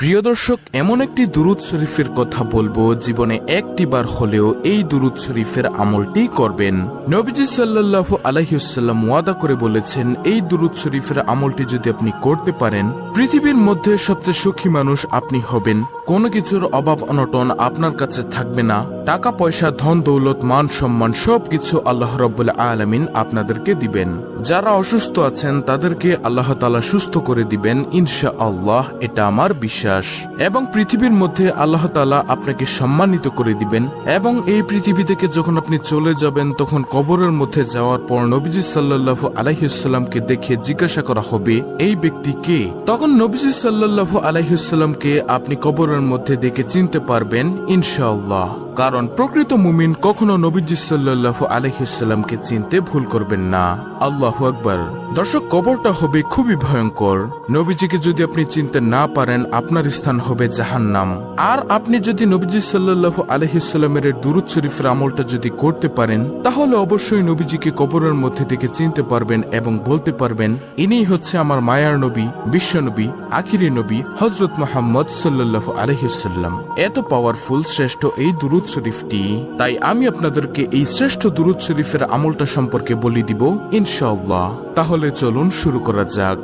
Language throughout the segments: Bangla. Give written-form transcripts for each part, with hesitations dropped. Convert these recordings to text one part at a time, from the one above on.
প্রিয় দর্শক, এমন একটি দুরূদ শরীফের কথা বলবো, জীবনে একটি বার হলেও এই দুরূদ শরীফের আমলটি করবেন। নবীজি সাল্লাল্লাহু আলাইহি ওয়াসাল্লাম ওয়াদা করে বলেছেন, এই দুরূদ শরীফের আমলটি যদি আপনি করতে পারেন, পৃথিবীর মধ্যে সবচেয়ে সুখী মানুষ আপনি হবেন। কোনো কিছুর অভাব অনটন আপনার কাছে থাকবে না। টাকা পয়সা, ধন দৌলত, মান সম্মান সবকিছু আল্লাহ রাব্বুল আলামিন আপনাদেরকে দিবেন। যারা অসুস্থ আছেন তাদেরকে আল্লাহ তাআলা সুস্থ করে দিবেন ইনশাআল্লাহ, এটা আমার বিশ্বাস। এবং পৃথিবীর মধ্যে আল্লাহ তাআলা আপনাকে সম্মানিত করে দিবেন। এবং এই পৃথিবী থেকে যখন আপনি চলে যাবেন, তখন কবরের মধ্যে যাওয়ার পর নবীজি সাল্লাল্লাহু আলাইহি ওয়াসাল্লামকে দেখে জিজ্ঞাসা করা হবে, এই ব্যক্তি কে? তখন নবীজি সাল্লাল্লাহু আলাইহি ওয়াসাল্লামকে আপনি কবরের মধ্যে দেখে চিনতে পারবেন ইনশাআল্লাহ। কারণ প্রকৃত মুমিন কখনো নবীজি সাল্লাল্লাহু আলাইহি ওয়াসাল্লামকে চিনতে ভুল করবেন না। আল্লাহু আকবার। দর্শক, কবরটা হবে খুবই ভয়ঙ্কর। নবীজিকে যদি আপনি চিনতে না পারেন, আপনার স্থান হবে জাহান্নাম। আর আপনি যদি নবীজি সাল্লাল্লাহু আলাইহি ওয়াসাল্লামের দুরূদ শরীফের আমলটা যদি করতে পারেন, তাহলে অবশ্যই নবীজিকে কবরের মধ্যে থেকে চিনতে পারবেন এবং বলতে পারবেন, ইনিই হচ্ছে আমার মায়ার নবী, বিশ্ব নবী, আখিরি নবী হযরত মুহাম্মদ সাল্লাল্লাহু আলাইহি ওয়াসাল্লাম। এত পাওয়ারফুল, শ্রেষ্ঠ এই দুরূদ শরীফটি। তাই আমি আপনাদেরকে এই শ্রেষ্ঠ দুরূদ শরীফের আমলটা সম্পর্কে বলে দিব ইনশাআল্লাহ। তাহলে চলুন শুরু করা যাক।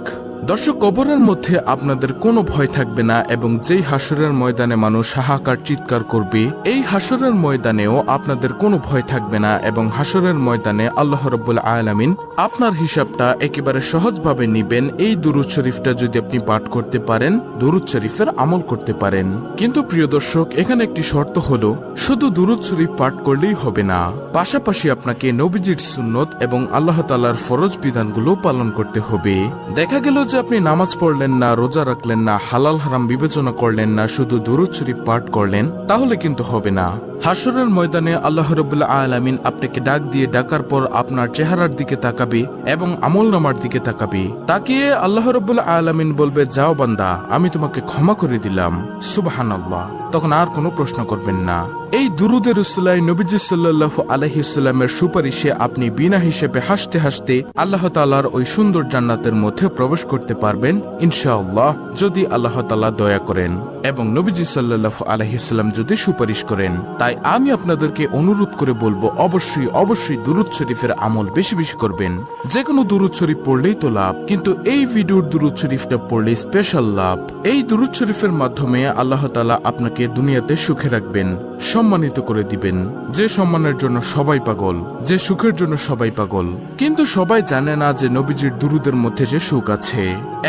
দর্শক, কবরের মধ্যে আপনাদের কোনো ভয় থাকবে না এবং যেই হাসরের ময়দানে মানুষ হাহাকার চিৎকার করবে, এই হাসরের ময়দানেও আপনাদের কোনো ভয় থাকবে না এবং হাসরের ময়দানে আল্লাহ রাব্বুল আলামিন আপনার হিসাবটা একেবারে সহজভাবে নিবেন। এই দুরূদ শরীফটা যদি আপনি পাঠ করতে পারেন, দুরূদ শরীফের আমল করতে পারেন। কিন্তু প্রিয় দর্শক, এখানে একটি শর্ত হলো, শুধু দুরূদ শরীফ পাঠ করলেই হবে না, পাশাপাশি আপনাকে নবীজির সুন্নত এবং আল্লাহ তাআলার ফরজ বিধানগুলো পালন করতে হবে। দেখা গেল যে আপনি নামাজ পড়লেন না, রোজা রাখলেন না, হালাল হারাম বিবেচনা করলেন না, শুধু দুরূদ শরীফ পাঠ করলেন, তাহলে কিন্তু হবে না। হাসরের ময়দানে আল্লাহ রাব্বুল আলামিন আপনাকে ডাক দিয়ে ডাকার পর আপনার চেহারার দিকে তাকাবে এবং আমলনামার দিকে তাকাবে। তাকিয়ে আল্লাহ রাব্বুল আলামিন বলবে, যাও বান্দা, আমি তোমাকে ক্ষমা করে দিলাম। সুবহানাল্লাহ। তখন আর কোনো প্রশ্ন করবেন না। এই দুরূদের উসিলায় নবীজি সাল্লাল্লাহু আলাইহি ওয়াসাল্লামের সুপারিশে আপনি বিনা হিসেবে হাসতে হাসতে আল্লাহ তাআলার ওই সুন্দর জান্নাতের মধ্যে প্রবেশ করতে পারবেন ইনশাআল্লাহ, যদি আল্লাহ তাআলা দয়া করেন এবং নবীজি সাল্লাল্লাহু আলাইহি ওয়াসাল্লাম যদি সুপারিশ করেন। তাই আমি আপনাদেরকে অনুরোধ করে বলবো, অবশ্যই দুরূদ শরীফের আমল বেশি বেশি করবেন। যে কোনো দুরূদ শরীফ পড়লেই তো লাভ, কিন্তু এই ভিডিওর দুরূদ শরীফটা পড়লে স্পেশাল লাভ। এই দুরূদ শরীফের মাধ্যমে আল্লাহ তাআলা আপনাকে দুনিয়াতে সুখে রাখবেন, সম্মানিত করে দিবেন। যে সম্মানের জন্য সবাই পাগল, যে সুখের জন্য সবাই পাগল, কিন্তু সবাই জানে না যে নবীজির দুরূদের মধ্যে যে সুখ আছে।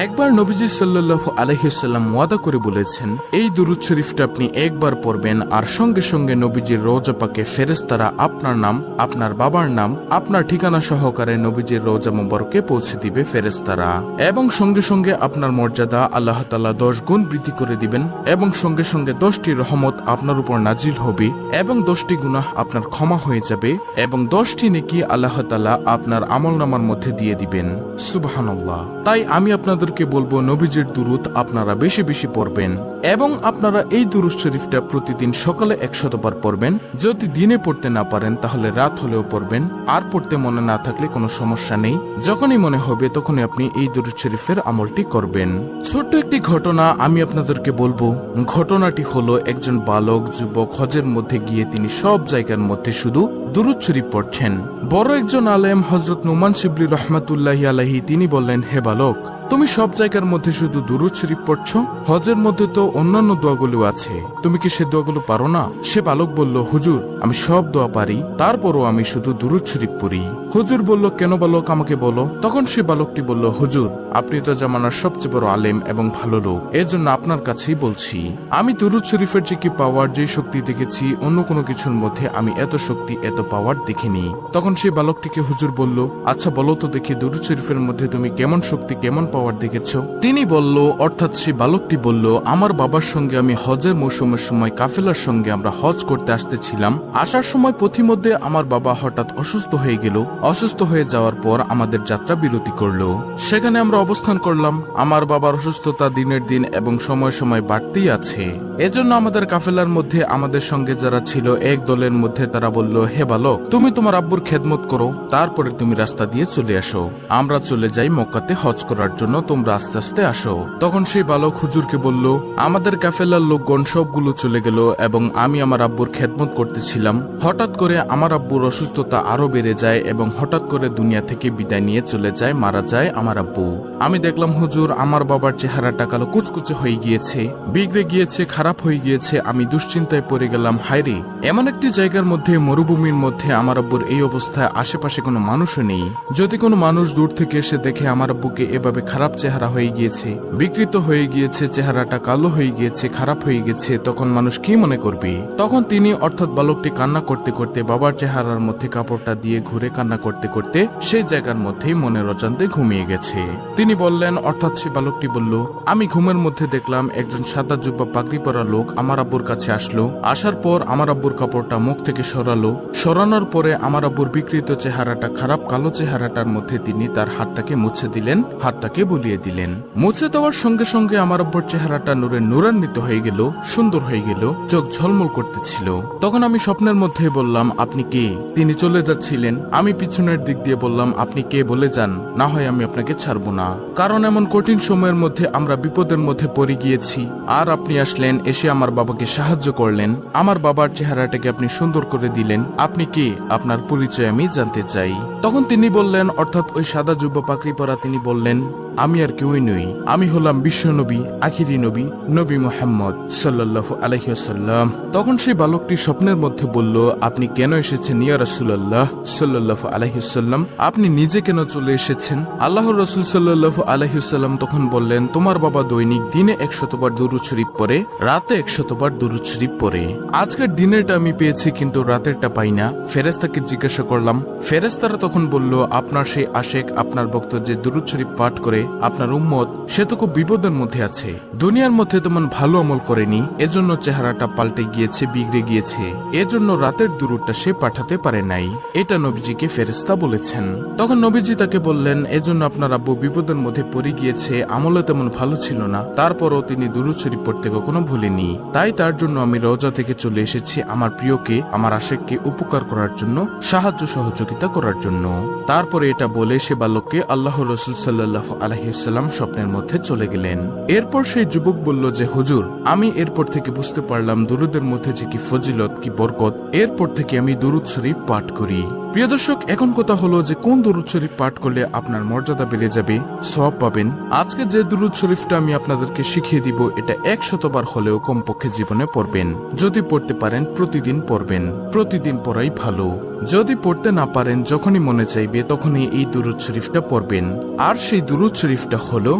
একবার নবীজি সাল্লাল্লাহু আলাইহি ওয়াসাল্লাম ওয়াদা করে বলেছেন, এই দুরূদ শরীফটা আপনি একবার পড়বেন আর সঙ্গে সঙ্গে নবীজির রওজা পাকে ফেরেশতারা আপনার নাম, আপনার বাবার নাম, আপনার ঠিকানা সহকারে নবীজির রওজা মুবারকে পৌঁছে দিবে ফেরেশতারা। এবং সঙ্গে সঙ্গে আপনার মর্যাদা আল্লাহ তাআলা 10 গুণ বৃদ্ধি করে দিবেন এবং সঙ্গে সঙ্গে 10টি রহমত আপনার উপর নাজিল হবে এবং 10টি গুনাহ আপনার ক্ষমা হয়ে যাবে এবং 10টি নেকি আল্লাহ তাআলা আপনার আমলনামার মধ্যে দিয়ে দিবেন। সুবহানাল্লাহ। তাই আমি আপনাদেরকে বলবো, নবীজির দুরূদ আপনারা বেশি বেশি পড়বেন এবং আপনারা এই দুরূদ শরীফটা প্রতিদিন সকালে 100 বার পড়বেন। যদি দিনে পড়তে না পারেন তাহলে রাত হলেও পড়বেন। আর পড়তে মনে না থাকলে কোনো সমস্যা নেই, যখনই মনে হবে তখনই আপনি এই দুরূদ শরীফের আমলটি করবেন। ছোট্ট একটি ঘটনা আমি আপনাদেরকে বলবো। ঘটনাটি হলো, একজন বালক যুবক হজের মধ্যে গিয়ে তিনি সব জায়গার মধ্যে শুধু দুরূদ শরীফ পড়ছেন। বড় একজন আলেম হযরত নুমান শিবলি রাহমাতুল্লাহি আলাইহি তিনি বললেন, হে বালক, তুমি সব জায়গার মধ্যে শুধু দুরূদ শরীফ পড়ছো, হজের মধ্যে তো অন্যান্য দোয়াগুলো আছে, তুমি কি সে দোয়াগুলো পারো না? সে বালক বলল, হুজুর, আমি সব দোয়া পারি, তারপরও আমি শুধু দুরূদ শরীফ পড়ি। হুজুর বলল, কেন বালক, আমাকে বলো। তখন সে বালকটি বলল, হুজুর, আপনি তো জামানার সবচেয়ে বড় আলেম এবং ভালো লোক, এর জন্য আপনার কাছেই বলছি। আমি দুরূদ শরীফের যে কি পাওয়ার, যে শক্তি দেখেছি, অন্য কোনো কিছুর মধ্যে আমি এত শক্তি, এত পাওয়ার দেখিনি। তখন সেই বালকটিকে হুজুর বলল, আচ্ছা বলো তো দেখি, দুরূদ শরীফের মধ্যে তুমি কেমন শক্তি, কেমন পাওয়ার দেখেছো? তিনি বলল, অর্থাৎ সেই বালকটি বলল, আমার বাবার সঙ্গে আমি হজের মৌসুমের সময় কাফেলার সঙ্গে আমরা হজ করতে আসতেছিলাম। আসার সময় পথিমধ্যে আমার বাবা হঠাৎ অসুস্থ হয়ে গেল। অসুস্থ হয়ে যাওয়ার পর আমাদের যাত্রা বিরতি করলো। সেখানে আমরা অবস্থান করলাম। আমার বাবার অসুস্থতা দিনের দিন এবং সময় সময় বাড়তেই আছে। এজন্য আমাদের কাফেলার মধ্যে আমাদের সঙ্গে যারা ছিল এক দলের মধ্যে তারা বলল, হে বালক, তুমি তোমার আব্বুর খেদমত করো, তারপরে তুমি রাস্তা দিয়ে চলে আসো। আমরা চলে যাই মক্কাতে হজ করার জন্য, তোমরা আস্তে আস্তে আসো। তখন সেই বালক হুজুরকে বলল, আমাদের কাফেলার লোকগণ সবগুলো চলে গেল এবং আমি আমার আব্বুর খেদমত করতেছিলাম। হঠাৎ করে আমার আব্বুর অসুস্থতা আরো বেড়ে যায় এবং হঠাৎ করে দুনিয়া থেকে বিদায় নিয়ে চলে যায়, মারা যায় আমার আব্বু। আমি দেখলাম হুজুর, আমার বাবার চেহারাটা কালো কুচকুচে হয়ে গিয়েছে, বিগড়ে গিয়েছে, খারাপ হয়ে গিয়েছে। আমি দুশ্চিন্তায় পড়ে গেলাম। হায়রে, এমন একটি জায়গার মধ্যে, মরুভূমির মধ্যে আমার আব্বুর এই অবস্থায়, আশেপাশে কোনো মানুষও নেই। যদি কোনো মানুষ দূর থেকে এসে দেখে আমার আব্বুকে এভাবে খারাপ চেহারা হয়ে গিয়েছে, বিকৃত হয়ে গিয়েছে, চেহারাটা কালো হয়ে গিয়েছে, খারাপ হয়ে গেছে, তখন মানুষ কি মনে করবে? তখন তিনি অর্থাৎ বালকটি কান্না করতে করতে বাবার চেহারার মধ্যে কাপড়টা দিয়ে ঘুরে কান্না করতে করতে সেই জায়গার মধ্যেই মনের অজান্তে ঘুমিয়ে গেছে। তিনি বললেন, অর্থাৎ সে বালকটি বলল, আমি ঘুমের মধ্যে দেখলাম একজন সাদা জুব্বা পাগড়ি পরা লোক আমার আব্বুর কাছে আসলো। আসার পর আমার আব্বুর কাপড়টা মুখ থেকে সরালো। সরানোর পরে আমার আব্বুর বিকৃত চেহারাটা, খারাপ কালো চেহারাটার মধ্যে তিনি তার হাতটাকে মুছে দিলেন, হাতটাকে বুলিয়ে দিলেন। মুছে দেওয়ার সঙ্গে সঙ্গে আমার আব্বুর চেহারাটা নূরে নূরান্বিত হয়ে গেল, সুন্দর হয়ে গেল, চোখ ঝলমল করতেছিল। তখন আমি স্বপ্নের মধ্যে বললাম, আপনি কে? তিনি চলে যাচ্ছিলেন। আমি পিছনের দিক দিয়ে বললাম, আপনি কে বলে যান, না হয় আমি আপনাকে ছাড়বো না। কারণ এমন কঠিন সময়ের মধ্যে আমরা বিপদের মধ্যে পড়ে গিয়েছি, আর আপনি আসলেন, এসে আমার বাবাকে সাহায্য করলেন, আমার বাবার চেহারাটাকে আপনি সুন্দর করে দিলেন। আপনি কে? আপনার পরিচয় আমি জানতে চাই। তখন তিনি বললেন, অর্থাৎ ওই সাদা যুব্বা পাগড়ি পরা তিনি বললেন, আমি আর কেউই নই, আমি হলাম বিশ্ব নবী, আখিরি নবী, নবী মুহাম্মদ সাল্লাল্লাহু আলাইহি ওয়াসাল্লাম। তখন সেই বালকটি স্বপ্নের মধ্যে বলল, আপনি কেন এসেছেন ইয়া রাসূলুল্লাহ সাল্লাল্লাহু আলাইহি ওয়াসাল্লাম? আপনি নিজে কেন চলে এসেছেন? আল্লাহর রাসূল সাল্লাল্লাহু আলাইহি ওয়াসাল্লাম তখন বললেন, তোমার বাবা দৈনিক দিনে 100 বার দুরূদ শরীফ পড়ে, রাতে 100 বার দুরূদ শরীফ পড়ে। আজকের দিনেরটা আমি পেয়েছি, কিন্তু রাতেরটা পাই না। ফেরেশতাকে জিজ্ঞাসা করলাম। ফেরেশতারা তখন বলল, আপনার সেই আশেক, আপনার ভক্ত যে দুরূদ শরীফ পাঠ করে, আপনার উম্মত, সে তো খুব বিপদের মধ্যে আছে, দুনিয়ার মধ্যে তেমন ভালো আমল করেনি, এজন্য চেহারাটা পাল্টে গিয়েছে, বিগড়ে গিয়েছে, এজন্য রাতের দুরূদটা সে পাঠাতে পারে নাই। এটা নবীজিকে ফেরেশতা বলেছেন। তখন নবীজি তাকে বললেন, এজন্য আপনার আব্বু বিপদের মধ্যে পড়ে গিয়েছে, আমলে তেমন ভালো ছিল না, তারপরও তিনি দুরূদ শরীফ পড়তে কখনো ভুলেনি। তাই তার জন্য আমি রওজা থেকে চলে এসেছি আমার প্রিয়কে, আমার আশেককে উপকার করার জন্য, সাহায্য সহযোগিতা করার জন্য। তারপরে এটা বলে সে বালককে আল্লাহর রাসূল সাল্লাল্লাহু আলাইহি ওয়াসাল্লাম স্বপ্নের মধ্যে চলে গেলেন। এরপর সেই যুবক বলল যে, হুজুর, আমি এরপর থেকে বুঝতে পারলাম দুরুদের মধ্যে যে কি ফজিলত, কি বরকত। এরপর থেকে আমি দুরুদ শরীফ পাঠ করি। প্রিয় দর্শক, এখন কথা হলো যে কোন দুরুদ শরীফ পাঠ করলে আপনার মর্যাদা বেড়ে যাবে, সওয়াব পাবেন। আজকে যে দুরুদ শরীফটা আমি আপনাদেরকে শিখিয়ে দিব, এটা 100 বার হলেও কমপক্ষে জীবনে পড়বেন। যদি পড়তে পারেন প্রতিদিন পড়বেন, প্রতিদিন পড়াই ভালো। যদি পড়তে না পারেন, যখনই মনে চাইবে তখনই এই দুরুদ শরীফটা পড়বেন। আর সেই দুরুদ শরীফটা হলো,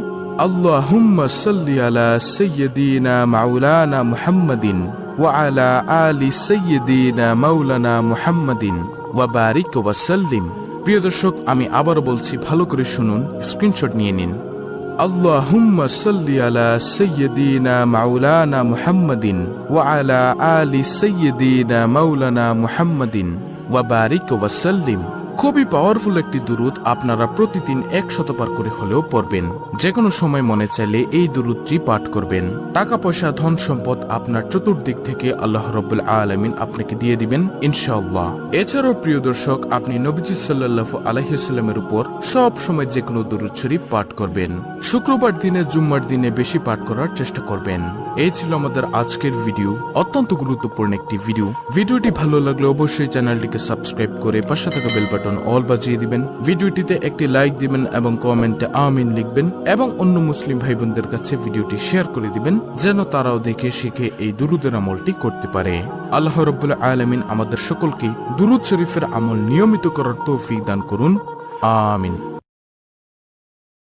আল্লাহুম্মা সাল্লি আলা সাইয়্যিদিনা মাওলানা মুহাম্মাদিন ওয়া আলা আলি সাইয়্যিদিনা মাওলানা মুহাম্মাদিন ওয়া বারিক ওয়া সাল্লিম। প্রিয় দর্শক, আমি আবার বলছি, ভালো করে শুনুন, স্ক্রিনশট নিয়ে নিন। আল্লাহুম্মা সাল্লি আলা সাইয়্যিদিনা মাওলানা মুহাম্মাদিন ওয়া আলা আলি সাইয়্যিদিনা মাওলানা মুহাম্মাদিন ওয়া বারিক ওয়া সাল্লিম। খুবই পাওয়ারফুল একটি দুরুদ, আপনারা প্রতিদিন 100 বার করে হলেও পড়বেন। যে কোনো সময় মনে চাইলে এই দুরুদটি পাঠ করবেন। টাকা পয়সা, ধন সম্পদ আপনার চতুর্দিক থেকে আল্লাহ রাব্বুল আলামিন আপনাকে দিয়ে দিবেন ইনশাআল্লাহ। এছাড়াও প্রিয় দর্শক, আপনি নবীজি সাল্লাল্লাহু আলাইহি ওয়াসাল্লামের উপর সব সময় যে কোনো দুরুদ শরীফ পাঠ করবেন। শুক্রবার দিনে, জুম্মার দিনে বেশি পাঠ করার চেষ্টা করবেন। এই ছিল আমাদের আজকের ভিডিও, অত্যন্ত গুরুত্বপূর্ণ একটি ভিডিও। ভিডিওটি ভালো লাগলে অবশ্যই চ্যানেলটিকে সাবস্ক্রাইব করে পাশে থাকা বেল বাটন অল বাজিয়ে দিবেন। ভিডিওটিতে একটি লাইক দিবেন এবং কমেন্টে আমিন লিখবেন এবং অন্য মুসলিম ভাই বোনদের কাছে ভিডিওটি শেয়ার করে দিবেন, যেন তারাও দেখে শিখে এই দুরুদের আমলটি করতে পারে। আল্লাহ রাব্বুল আলামিন আমাদের সকলকে দুরুদ শরীফের আমল নিয়মিত করার তৌফিক দান করুন। আমিন।